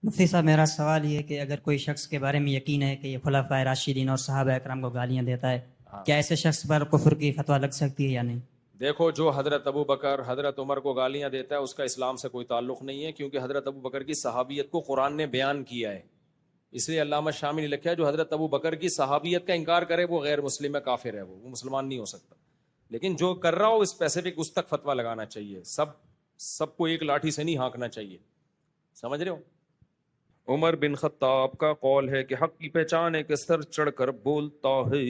مفتی صاحب میرا سوال یہ ہے کہ اگر کوئی شخص کے بارے میں یقین ہے کہ یہ خلفائے راشدین اور صحابہ اکرام کو گالیاں دیتا ہے، کیا ایسے شخص پر کفر کی فتویٰ لگ سکتی ہے یا نہیں؟ دیکھو، جو حضرت ابو بکر حضرت عمر کو گالیاں دیتا ہے اس کا اسلام سے کوئی تعلق نہیں ہے، کیونکہ حضرت ابو بکر کی صحابیت کو قرآن نے بیان کیا ہے. اس لیے علامہ شامی نے لکھا ہے جو حضرت ابو بکر کی صحابیت کا انکار کرے وہ غیر مسلم ہے، کافر ہے، وہ مسلمان نہیں ہو سکتا. لیکن جو کر رہا ہو اسپیسیفک اس تک فتویٰ لگانا چاہیے، سب کو ایک لاٹھی سے نہیں ہانکنا چاہیے. سمجھ رہے ہو؟ عمر بن خطاب کا قول ہے کہ حق کی پہچان ہے کہ سر چڑھ کر بولتا ہے.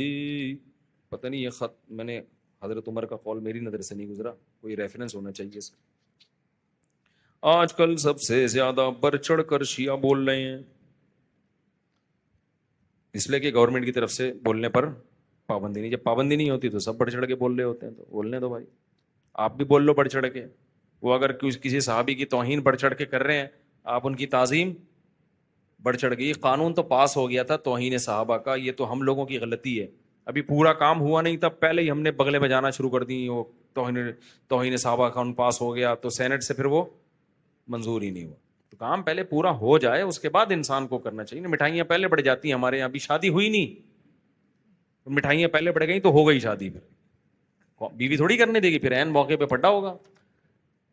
پتہ نہیں یہ خط میں نے حضرت عمر کا قول میری نظر سے نہیں گزرا، کوئی ریفرنس ہونا چاہیے اس کا. آج کل سب سے زیادہ بڑھ چڑھ کر شیعہ بول رہے ہیں، اس لیے کہ گورنمنٹ کی طرف سے بولنے پر پابندی نہیں. جب پابندی نہیں ہوتی تو سب بڑھ چڑھ کے بول رہے ہوتے ہیں، تو بولنے دو بھائی، آپ بھی بول لو بڑھ چڑھ کے. وہ اگر کسی صحابی کی توہین بڑھ چڑھ کے کر رہے ہیں، آپ ان کی تعظیم بڑھ چڑھ گئی. قانون تو پاس ہو گیا تھا توہین صحابہ کا، یہ تو ہم لوگوں کی غلطی ہے. ابھی پورا کام ہوا نہیں تھا، پہلے ہی ہم نے بغلے بجانا شروع کر دی. وہ توہین صحابہ قانون پاس ہو گیا تو سینٹ سے پھر وہ منظور ہی نہیں ہوا. تو کام پہلے پورا ہو جائے اس کے بعد انسان کو کرنا چاہیے. مٹھائیاں پہلے بڑھ جاتی ہیں ہمارے یہاں، ابھی شادی ہوئی نہیں، مٹھائیاں پہلے بڑھ گئی تو ہو گئی شادی. پھر بیوی تھوڑی کرنے دے گی، پھر عین موقع پہ پڑا ہوگا.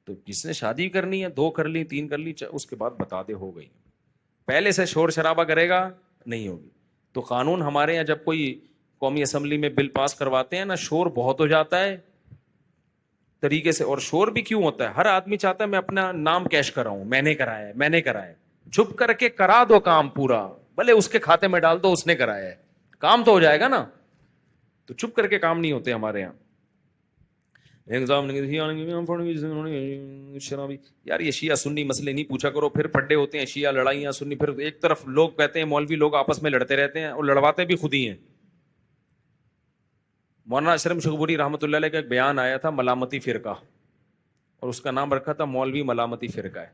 تو جس نے شادی کرنی ہے 2 کر لی 3 کر لی، اس کے بعد بتا دے ہو گئی. پہلے سے شور شرابہ کرے گا نہیں ہوگی. تو قانون ہمارے یہاں جب کوئی قومی اسمبلی میں بل پاس کرواتے ہیں نا، شور بہت ہو جاتا ہے طریقے سے. اور شور بھی کیوں ہوتا ہے؟ ہر آدمی چاہتا ہے میں اپنا نام کیش کراؤں، میں نے کرایا ہے میں نے کرایا ہے. چھپ کر کے کرا دو کام پورا، بھلے اس کے کھاتے میں ڈال دو اس نے کرایا ہے، کام تو ہو جائے گا نا. تو چھپ کر کے کام نہیں ہوتے ہمارے یہاں. شرابی یار، یہ شیعہ سنی مسئلے نہیں پوچھا کرو، پھر پھڈے ہوتے ہیں شیعہ لڑائیاں سنی. پھر ایک طرف لوگ کہتے ہیں مولوی لوگ آپس میں لڑتے رہتے ہیں، اور لڑواتے بھی خود ہی ہیں. مولانا اشرف شغبوری رحمۃ اللہ علیہ کا ایک بیان آیا تھا ملامتی فرقہ، اور اس کا نام رکھا تھا مولوی ملامتی فرقہ ہے.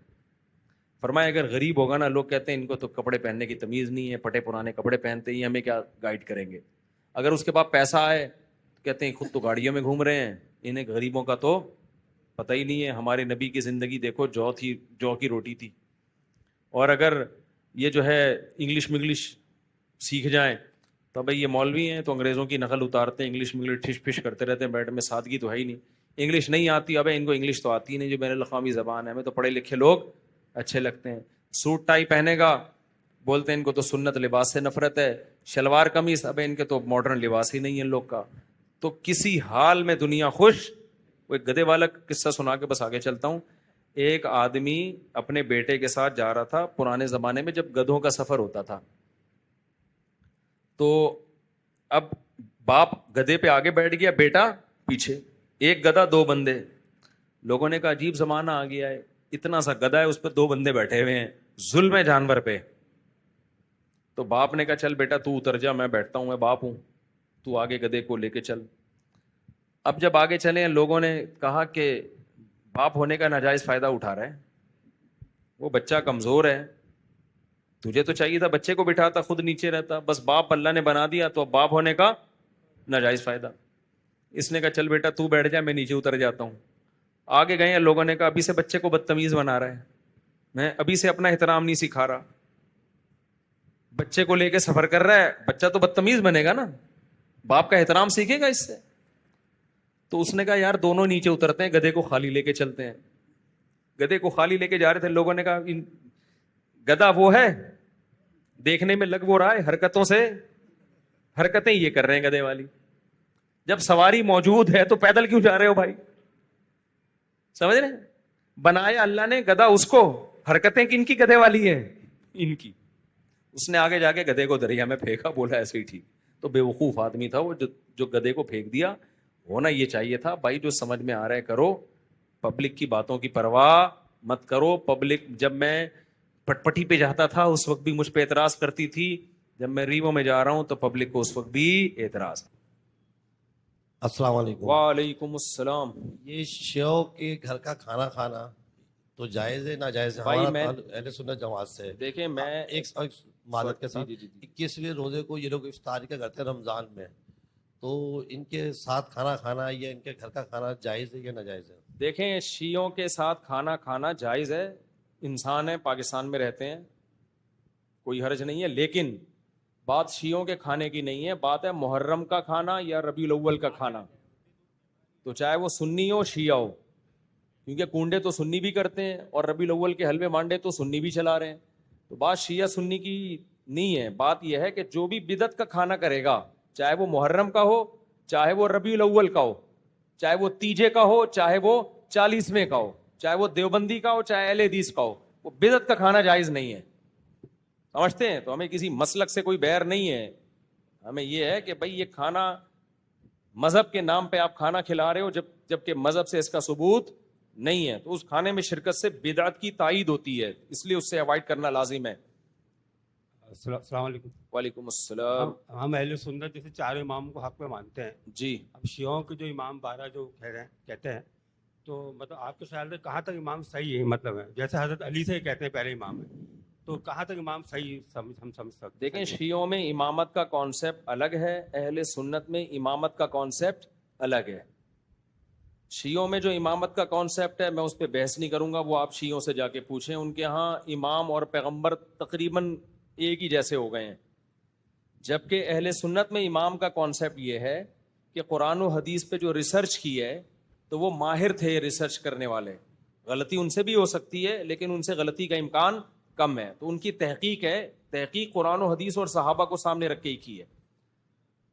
فرمایا اگر غریب ہوگا نا، لوگ کہتے ہیں ان کو تو کپڑے پہننے کی تمیز نہیں ہے، پھٹے پرانے کپڑے پہنتے ہی، ہمیں کیا گائیڈ کریں گے. اگر اس کے پاس پیسہ آئے کہتے ہیں خود تو گاڑیوں میں گھوم رہے ہیں، انہیں غریبوں کا تو پتہ ہی نہیں ہے. ہمارے نبی کی زندگی دیکھو، جو کی روٹی تھی. اور اگر یہ جو ہے انگلش سیکھ جائیں تو بھائی یہ مولوی ہیں تو انگریزوں کی نقل اتارتے ہیں، انگلش ٹھش پھش کرتے رہتے ہیں بیٹھ میں، سادگی تو ہے ہی نہیں. انگلش نہیں آتی، ابے ان کو انگلش تو آتی ہی نہیں، جو بین الاقوامی زبان ہے. ہمیں تو پڑھے لکھے لوگ اچھے لگتے ہیں. سوٹ ٹائی پہنے گا، بولتے ہیں ان کو تو سنت لباس سے نفرت ہے. شلوار قمیص، ابے ان کے تو ماڈرن لباس ہی نہیں ہے ان لوگ کا. تو کسی حال میں دنیا خوش. وہ ایک گدھے والا قصہ سنا کے بس آگے چلتا ہوں. ایک آدمی اپنے بیٹے کے ساتھ جا رہا تھا، پرانے زمانے میں جب گدھوں کا سفر ہوتا تھا. تو اب باپ گدھے پہ آگے بیٹھ گیا، بیٹا پیچھے، ایک گدھا 2 بندے. لوگوں نے کہا عجیب زمانہ آ گیا ہے، اتنا سا گدھا ہے اس پہ 2 بندے بیٹھے ہوئے ہیں، ظلم ہے جانور پہ. تو باپ نے کہا چل بیٹا تو اتر جا، میں بیٹھتا ہوں، میں باپ ہوں، تو آگے گدھے کو لے کے چل. اب جب آگے چلے لوگوں نے کہا کہ باپ ہونے کا ناجائز فائدہ اٹھا رہا ہے، وہ بچہ کمزور ہے، تجھے تو چاہیے تھا بچے کو بٹھاتا، خود نیچے رہتا. بس باپ اللہ نے بنا دیا تو اب باپ ہونے کا ناجائز فائدہ. اس نے کہا چل بیٹا تو بیٹھ جا، میں نیچے اتر جاتا ہوں. آگے گئے ہیں، لوگوں نے کہا ابھی سے بچے کو بدتمیز بنا رہا ہے، میں ابھی سے اپنا احترام نہیں سکھا رہا. بچے کو لے کے سفر کر رہا ہے، بچہ تو بدتمیز بنے گا نا، باپ کا احترام سیکھے گا اس سے. تو اس نے کہا یار دونوں نیچے اترتے ہیں، گدھے کو خالی لے کے چلتے ہیں. گدھے کو خالی لے کے جا رہے تھے، لوگوں نے کہا گدھا وہ ہے، دیکھنے میں لگ وہ رہا ہے، حرکتیں یہ کر رہے ہیں گدھے والی. جب سواری موجود ہے تو پیدل کیوں جا رہے ہو بھائی؟ سمجھ رہے ہیں؟ بنایا اللہ نے گدھا اس کو، حرکتیں کن کی گدھے والی ہیں؟ ان کی. اس نے آگے جا کے گدھے کو دریا میں پھینکا، بولا ایسے ہی ٹھیک. تو بے وقوف آدمی تھا وہ جو گدھے کو پھینک دیا. ہونا یہ چاہیے تھا بھائی جو سمجھ میں آ رہا ہے کرو، پبلک کی باتوں کی پرواہ مت کرو. پبلک جب میں پٹ پٹی پہ جاتا تھا اس وقت بھی مجھ پہ اعتراض کرتی تھی، جب میں ریوو میں جا رہا ہوں تو پبلک کو اس وقت بھی اعتراض. السلام علیکم. وعلیکم السلام. یہ شیعوں کے گھر کا کھانا کھانا تو جائز ہے ناجائز ہے؟ بھائی ہمارا میں تعلق اہل سنت جماعت سے ہے. دیکھیں میں ایک معذرت کے ساتھ جی. 21ویں روزے کو یہ لوگ افطاری کا کرتے ہیں رمضان میں، تو ان کے ساتھ کھانا کھانا یا ان کے گھر کا کھانا جائز ہے یا ناجائز ہے؟ دیکھیں شیعوں کے ساتھ کھانا کھانا جائز ہے. انسان ہے، پاکستان میں رہتے ہیں، کوئی حرج نہیں ہے، لیکن بات شیعوں کے کھانے کی نہیں ہے، بات ہے محرم کا کھانا یا ربیع الاول کا کھانا، تو چاہے وہ سنی ہو شیعہ ہو، کیونکہ کنڈے تو سنی بھی کرتے ہیں اور ربیع الاول کے حلوے مانڈے تو سنی بھی چلا رہے ہیں، تو بات شیعہ سنی کی نہیں ہے، بات یہ ہے کہ جو بھی بدعت کا کھانا کرے گا، چاہے وہ محرم کا ہو، چاہے وہ ربیع الاول کا ہو، چاہے وہ تیجے کا ہو، چاہے وہ 40ویں کا ہو، چاہے وہ دیوبندی کا ہو، چاہے اہل حدیث کا ہو، وہ بدعت کا کھانا جائز نہیں ہے. سمجھتے ہیں؟ تو ہمیں کسی مسلک سے کوئی بیر نہیں ہے، ہمیں یہ ہے کہ بھائی یہ کھانا مذہب کے نام پہ آپ کھانا کھلا رہے ہو جبکہ مذہب سے اس کا ثبوت نہیں ہے، تو اس کھانے میں شرکت سے بدعت کی تائید ہوتی ہے، اس لیے اس سے اوائڈ کرنا لازم ہے. السلام علیکم. وعلیکم السلام. ہم اہل سنت جیسے چار امام کو حق میں مانتے ہیں. جی. اب شیعوں کے جو امام 12 جو کہتے ہیں، تو مطلب آپ کے خیال میں کہاں تک امام صحیح ہے؟ مطلب ہے جیسے حضرت علی سے کہتے ہیں پہلے امام ہے، تو کہاں تک امام صحیح ہم سمجھ سکتے ہیں؟ دیکھیں، شیعوں میں امامت کا کانسیپٹ الگ ہے، اہل سنت میں امامت کا کانسیپٹ الگ ہے. شیعوں میں جو امامت کا کانسیپٹ ہے میں اس پہ بحث نہیں کروں گا، وہ آپ شیعوں سے جا کے پوچھیں، ان کے ہاں امام اور پیغمبر تقریباً ایک ہی جیسے ہو گئے ہیں. جبکہ اہل سنت میں امام کا کانسیپٹ یہ ہے کہ قرآن و حدیث پہ جو ریسرچ کی ہے تو وہ ماہر تھے ریسرچ کرنے والے، غلطی ان سے بھی ہو سکتی ہے لیکن ان سے غلطی کا امکان کم ہے، تو ان کی تحقیق ہے، تحقیق قرآن و حدیث اور صحابہ کو سامنے رکھ کے ہی کی ہے.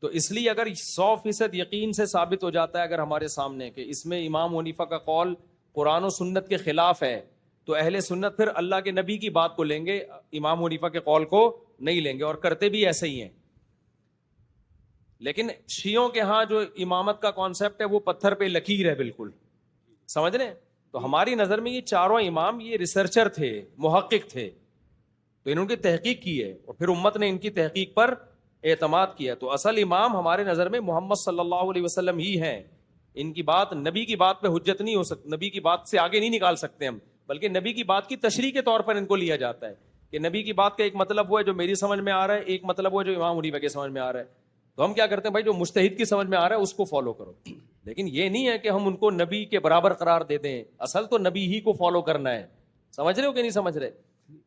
تو اس لیے اگر 100% یقین سے ثابت ہو جاتا ہے اگر ہمارے سامنے کہ اس میں امام حنیفہ کا قول قرآن و سنت کے خلاف ہے، تو اہل سنت پھر اللہ کے نبی کی بات کو لیں گے، امام حنیفہ کے قول کو نہیں لیں گے، اور کرتے بھی ایسے ہی ہیں. لیکن شیعوں کے ہاں جو امامت کا کانسیپٹ ہے وہ پتھر پہ لکیر ہے بالکل، سمجھ رہے ہیں؟ تو ہماری نظر میں یہ چاروں امام یہ ریسرچر تھے، محقق تھے، تو انہوں نے تحقیق کی ہے اور پھر امت نے ان کی تحقیق پر اعتماد کیا. تو اصل امام ہمارے نظر میں محمد صلی اللہ علیہ وسلم ہی ہیں. ان کی بات، نبی کی بات پہ حجت نہیں ہو سکتی، نبی کی بات سے آگے نہیں نکال سکتے ہم، بلکہ نبی کی بات کی تشریح کے طور پر ان کو لیا جاتا ہے کہ نبی کی بات کا ایک مطلب وہ ہے جو میری سمجھ میں آ رہا ہے، ایک مطلب وہ ہے جو امام حنیفہ کے سمجھ میں آ رہا ہے. تو ہم کیا کرتے ہیں بھائی، جو مجتہد کی سمجھ میں آ رہا ہے اس کو فالو کرو، لیکن یہ نہیں ہے کہ ہم ان کو نبی کے برابر قرار دے دیں، اصل تو نبی ہی کو فالو کرنا ہے. سمجھ رہے ہو کہ نہیں سمجھ رہے؟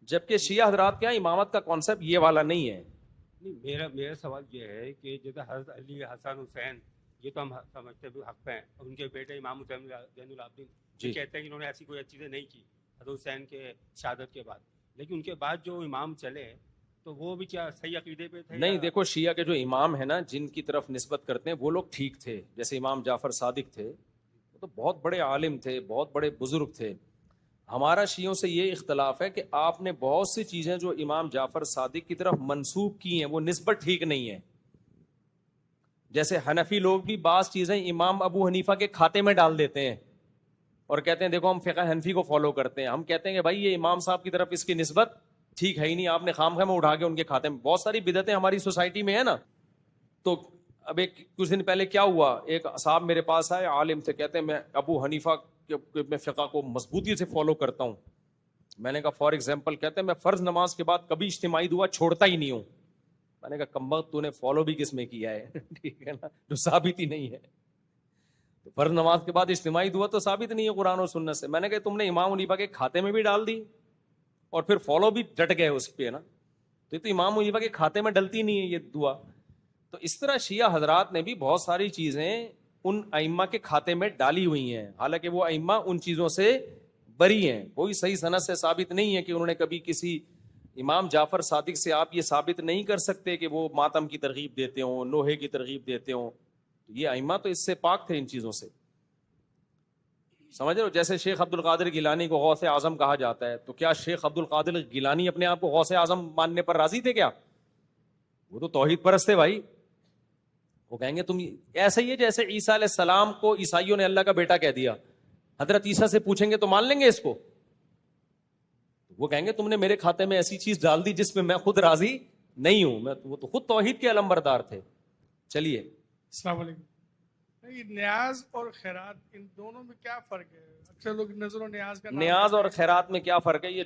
جبکہ شیعہ حضرات کے یہاں امامت کا کانسیپٹ یہ والا نہیں ہے. نہیں، میرا سوال یہ ہے کہ جیسے حضرت علی، حسن، حسین، یہ تو ہم سمجھتے ہیں حق پہ ہیں، ان کے بیٹے امام حسین زین العابدین جی کہتے ہیں کہ انہوں نے ایسی کوئی چیزیں نہیں کی حضرت حسین کے شہادت کے بعد، لیکن ان کے بعد جو امام چلے تو وہ بھی کیا صحیح عقیدے پہ تھے؟ نہیں، دیکھو شیعہ کے جو امام ہیں نا جن کی طرف نسبت کرتے ہیں وہ لوگ ٹھیک تھے، جیسے امام جعفر صادق تھے، وہ تو بہت بڑے عالم تھے، بہت بڑے بزرگ تھے. ہمارا شیعوں سے یہ اختلاف ہے کہ آپ نے بہت سی چیزیں جو امام جعفر صادق کی طرف منسوب کی ہیں وہ نسبت ٹھیک نہیں ہے. جیسے حنفی لوگ بھی بعض چیزیں امام ابو حنیفہ کے کھاتے میں ڈال دیتے ہیں اور کہتے ہیں دیکھو ہم فقہ حنفی کو فالو کرتے ہیں. ہم کہتے ہیں کہ بھائی یہ امام صاحب کی طرف اس کی نسبت ٹھیک ہے ہی نہیں، آپ نے خام خواہ میں اٹھا کے ان کے کھاتے میں. بہت ساری بدعتیں ہماری سوسائٹی میں ہے نا. تو اب کچھ دن پہلے کیا ہوا، ایک صاحب میرے پاس آئے، عالم تھے، کہتے ہیں میں ابو حنیفہ میں فقہ کو مضبوطی سے فالو کرتا ہوں. میں نے کہا فار ایگزامپل، کہتے ہیں میں فرض نماز کے بعد کبھی اجتماعی دعا چھوڑتا ہی نہیں ہوں. میں نے کہا کمبخت تو نے فالو بھی کس میں کیا ہے ٹھیک ہے نا، جو ثابت ہی نہیں ہے. تو فرض نماز کے بعد اجتماعی دعا تو ثابت نہیں ہے قرآن و سنت سے. میں نے کہا تم نے امام حنیفہ کے کھاتے میں بھی ڈال دی اور پھر فالو بھی ڈٹ گئے اس پہ نا، تو یہ تو امام حنیفہ کے کھاتے میں ڈلتی نہیں ہے یہ دعا. تو اس طرح شیعہ حضرات نے بھی بہت ساری چیزیں ان ائمہ کے کھاتے میں ڈالی ہوئی ہیں، حالانکہ وہ ائمہ ان چیزوں سے بری ہیں. کوئی صحیح سند سے ثابت نہیں ہے کہ انہوں نے کبھی کسی امام جعفر صادق سے آپ یہ ثابت نہیں کر سکتے کہ وہ ماتم کی ترغیب دیتے ہوں، نوحے کی ترغیب دیتے ہوں. یہ ائمہ تو اس سے پاک تھے ان چیزوں سے. سمجھ رہے ہو؟ جیسے شیخ عبد القادر گیلانی کو غوث اعظم کہا جاتا ہے، تو کیا شیخ عبد القادر گیلانی اپنے آپ کو غوث اعظم ماننے پر راضی تھے کیا؟ وہ تو توحید پرست تھے بھائی. وہ کہیں گے تم ایسے ہی ہے جیسے عیسیٰ علیہ السلام کو عیسائیوں نے اللہ کا بیٹا کہہ دیا، حضرت عیسیٰ سے پوچھیں گے تو مان لیں گے اس کو؟ وہ کہیں گے تم نے میرے کھاتے میں ایسی چیز ڈال دی جس میں میں خود راضی نہیں ہوں. وہ تو خود توحید کے علمبردار تھے. چلیے. السلام علیکم. نیاز اور خیرات ان دونوں میں کیا فرق ہے؟ اکثر لوگ نظر و نیاز کا نیاز اور خیرات میں کیا فرق ہے؟ یہ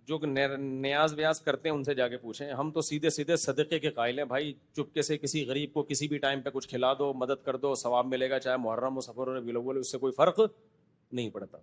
جو نیاز ویاز کرتے ہیں ان سے جا کے پوچھیں. ہم تو سیدھے سیدھے صدقے کے قائل ہیں بھائی. چپکے سے کسی غریب کو کسی بھی ٹائم پہ کچھ کھلا دو، مدد کر دو، ثواب ملے گا، چاہے محرم ہو، سفر ہو، ربیع الاول، اس سے کوئی فرق نہیں پڑتا.